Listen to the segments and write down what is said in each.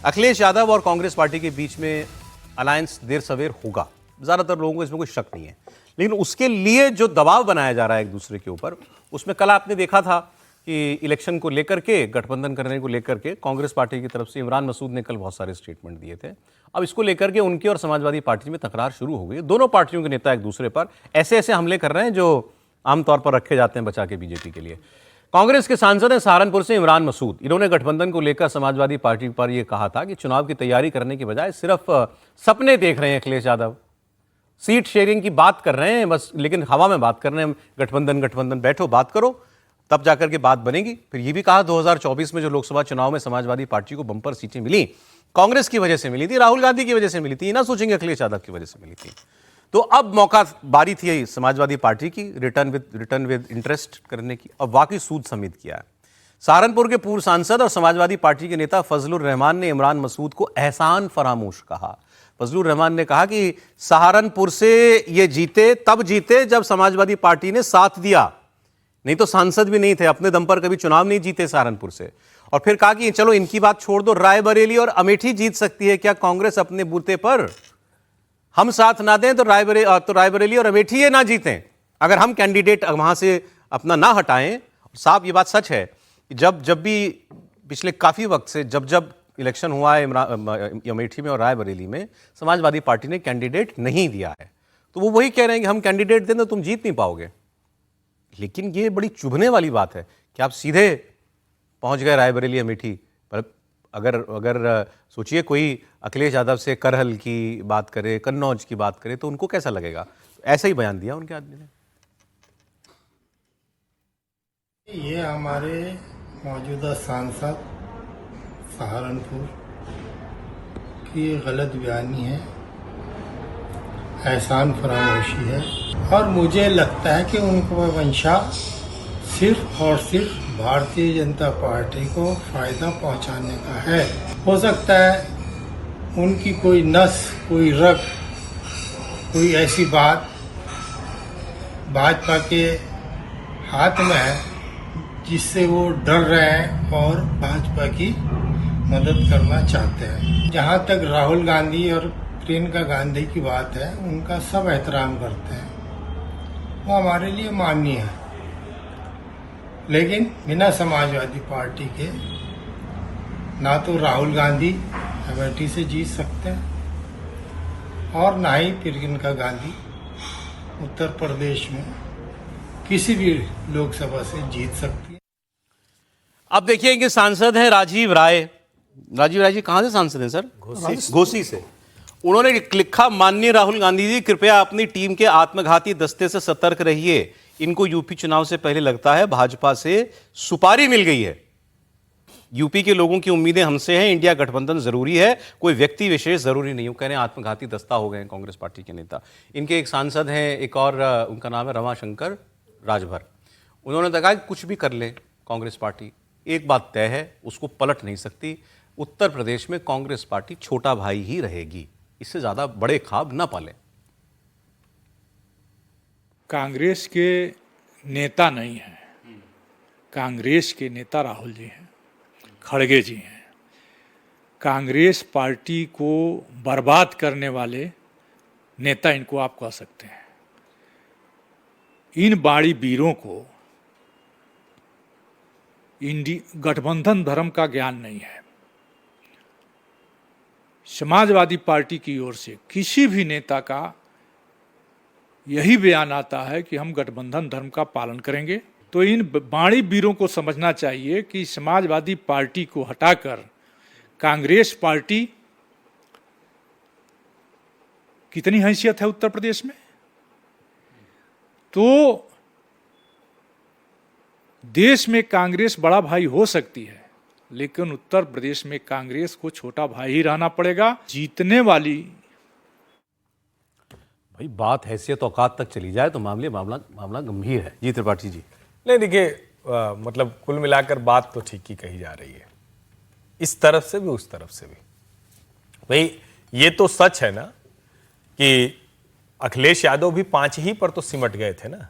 अखिलेश यादव और कांग्रेस पार्टी के बीच में अलायंस देर सवेर होगा, ज्यादातर लोगों को इसमें कोई शक नहीं है। लेकिन उसके लिए जो दबाव बनाया जा रहा है एक दूसरे के ऊपर, उसमें कल आपने देखा था कि इलेक्शन को लेकर के, गठबंधन करने को लेकर के कांग्रेस पार्टी की तरफ से इमरान मसूद ने कल बहुत सारे स्टेटमेंट दिए थे। अब इसको लेकर के उनकी और समाजवादी पार्टी में तकरार शुरू हो गई। दोनों पार्टियों के नेता एक दूसरे पर ऐसे ऐसे हमले कर रहे हैं जो आमतौर पर रखे जाते हैं बचा के बीजेपी के लिए। कांग्रेस के सांसद हैं सहारनपुर से इमरान मसूद। इन्होंने गठबंधन को लेकर समाजवादी पार्टी पर यह कहा था कि चुनाव की तैयारी करने की बजाय सिर्फ सपने देख रहे हैं अखिलेश यादव, सीट शेयरिंग की बात कर रहे हैं बस, लेकिन हवा में बात कर रहे हैं। गठबंधन बैठो बात करो, तब जाकर के बात बनेगी। फिर ये भी कहा 2024 में जो लोकसभा चुनाव में समाजवादी पार्टी को बंपर सीटें मिली, कांग्रेस की वजह से मिली थी, राहुल गांधी की वजह से मिली थी, ना सोचेंगे अखिलेश यादव की वजह से मिली थी। तो अब मौका, बारी थी समाजवादी पार्टी की रिटर्न विद इंटरेस्ट करने की, और वाकई सूद समेत किया है। सहारनपुर के पूर्व सांसद और समाजवादी पार्टी के नेता फजलुर रहमान ने इमरान मसूद को एहसान फरामोश कहा। फजलुर रहमान ने कहा कि सहारनपुर से ये जीते तब जीते जब समाजवादी पार्टी ने साथ दिया, नहीं तो सांसद भी नहीं थे, अपने दम पर कभी चुनाव नहीं जीते सहारनपुर से। और फिर कहा कि चलो इनकी बात छोड़ दो, रायबरेली और अमेठी जीत सकती है क्या कांग्रेस अपने बूते पर? हम साथ ना दें तो रायबरेली और अमेठी ये ना जीतें, अगर हम कैंडिडेट वहां से अपना ना हटाएं। साहब ये बात सच है कि जब भी पिछले काफी वक्त से जब इलेक्शन हुआ है अमेठी में और रायबरेली में, समाजवादी पार्टी ने कैंडिडेट नहीं दिया है। तो वो वही कह रहे हैं कि हम कैंडिडेट दें तो तुम जीत नहीं पाओगे। लेकिन ये बड़ी चुभने वाली बात है कि आप सीधे पहुंच गए रायबरेली अमेठी पर। अगर सोचिए कोई अखिलेश यादव से करहल की बात करे, कन्नौज की बात करे, तो उनको कैसा लगेगा? ऐसा ही बयान दिया उनके आदमी ने। ये हमारे मौजूदा सांसद सहारनपुर की गलत बयानी है, एहसान फरामोशी है, और मुझे लगता है कि उनका मंशा सिर्फ और सिर्फ भारतीय जनता पार्टी को फायदा पहुंचाने का है। हो सकता है उनकी कोई नस, कोई रग, कोई ऐसी बात भाजपा के हाथ में है जिससे वो डर रहे हैं और भाजपा की मदद करना चाहते हैं। जहां तक राहुल गांधी और प्रियंका गांधी की बात है, उनका सब एहतराम करते हैं, वो हमारे लिए माननीय है। लेकिन बिना समाजवादी पार्टी के ना तो राहुल गांधी अमेठी से जीत सकते हैं और ना ही प्रियंका गांधी उत्तर प्रदेश में किसी भी लोकसभा से जीत सकती है। अब देखिए कि सांसद हैं राजीव राय। राजीव राय जी कहां से सांसद हैं सर? घोसी से। उन्होंने लिखा, माननीय राहुल गांधी जी, कृपया अपनी टीम के आत्मघाती दस्ते से सतर्क रहिए। इनको यूपी चुनाव से पहले लगता है भाजपा से सुपारी मिल गई है। यूपी के लोगों की उम्मीदें हमसे हैं, इंडिया गठबंधन जरूरी है, कोई व्यक्ति विशेष जरूरी नहीं। वो कह रहे हैं आत्मघाती दस्ता हो गए हैं कांग्रेस पार्टी के नेता। इनके एक सांसद हैं, एक और, उनका नाम है रमाशंकर राजभर। उन्होंने कहा कि कुछ भी कर ले कांग्रेस पार्टी, एक बात तय है, उसको पलट नहीं सकती। उत्तर प्रदेश में कांग्रेस पार्टी छोटा भाई ही रहेगी, इससे ज्यादा बड़े ख्वाब ना पालें। कांग्रेस के नेता नहीं हैं, कांग्रेस के नेता राहुल जी हैं, खड़गे जी हैं। कांग्रेस पार्टी को बर्बाद करने वाले नेता इनको आप कह सकते हैं। इन बाड़ी वीरों को गठबंधन धर्म का ज्ञान नहीं है। समाजवादी पार्टी की ओर से किसी भी नेता का यही बयान आता है कि हम गठबंधन धर्म का पालन करेंगे। तो इन बाणी वीरों को समझना चाहिए कि समाजवादी पार्टी को हटाकर कांग्रेस पार्टी कितनी हैसियत है उत्तर प्रदेश में। तो देश में कांग्रेस बड़ा भाई हो सकती है, लेकिन उत्तर प्रदेश में कांग्रेस को छोटा भाई ही रहना पड़ेगा। जीतने वाली, भाई बात हैसियत औकात तक चली जाए तो मामला गंभीर है। जी त्रिपाठी जी। नहीं देखिए, मतलब कुल मिलाकर बात तो ठीक ही कही जा रही है, इस तरफ से भी उस तरफ से भी। भाई ये तो सच है ना कि अखिलेश यादव भी 5 ही पर तो सिमट गए थे ना।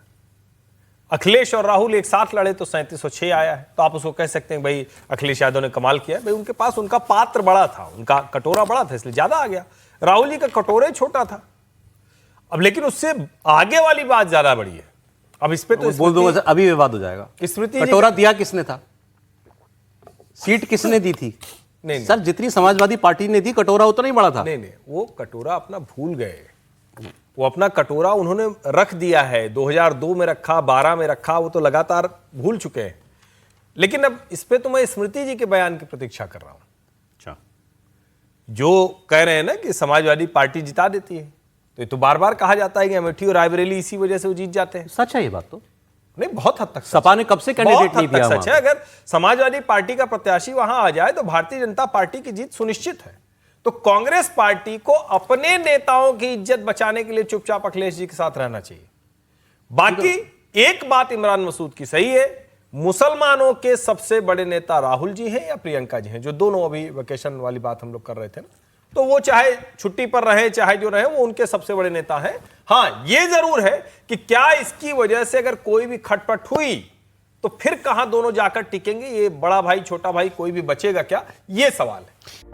अखिलेश और राहुल एक साथ लड़े तो 3706 आया है, तो आप उसको कह सकते हैं भाई अखिलेश यादव ने कमाल किया। भाई उनके पास उनका पात्र बड़ा था, उनका कटोरा बड़ा था, इसलिए ज्यादा आ गया। राहुल जी का कटोरा छोटा था। अब लेकिन उससे आगे वाली बात ज्यादा बड़ी है। अब इस पे तो बोल दूंगा अभी विवाद हो जाएगा। स्मृति कटोरा दिया किसने था? सीट किसने दी थी? नहीं सर, जितनी समाजवादी पार्टी ने दी, कटोरा उतना ही बड़ा था। नहीं, वो कटोरा अपना भूल गए। वो अपना कटोरा उन्होंने रख दिया है, 2002 में रखा, 12 में रखा, वो तो लगातार भूल चुके हैं। लेकिन अब इस पे तो मैं स्मृति जी के बयान की प्रतीक्षा कर रहा हूं। अच्छा, जो कह रहे हैं ना कि समाजवादी पार्टी जिता देती है, तो ये तो बार बार कहा जाता है कि अमेठी और रायबरेली इसी वजह से वो जीत जाते हैं। सच है ये बात? तो नहीं, बहुत हद तक सपा ने कब से कैंडिडेट नहीं दिया? सच है। अगर समाजवादी पार्टी का प्रत्याशी वहां आ जाए तो भारतीय जनता पार्टी की जीत सुनिश्चित है। तो कांग्रेस पार्टी को अपने नेताओं की इज्जत बचाने के लिए चुपचाप अखिलेश जी के साथ रहना चाहिए। बाकी एक बात इमरान मसूद की सही है, मुसलमानों के सबसे बड़े नेता राहुल जी हैं या प्रियंका जी हैं, जो दोनों अभी वेकेशन वाली बात हम लोग कर रहे थे ना, तो वो चाहे छुट्टी पर रहे चाहे जो रहे, वो उनके सबसे बड़े नेता हैं। हां, ये जरूर है कि क्या इसकी वजह से अगर कोई भी खटपट हुई तो फिर कहां दोनों जाकर टिकेंगे, ये बड़ा भाई छोटा भाई कोई भी बचेगा क्या, ये सवाल है।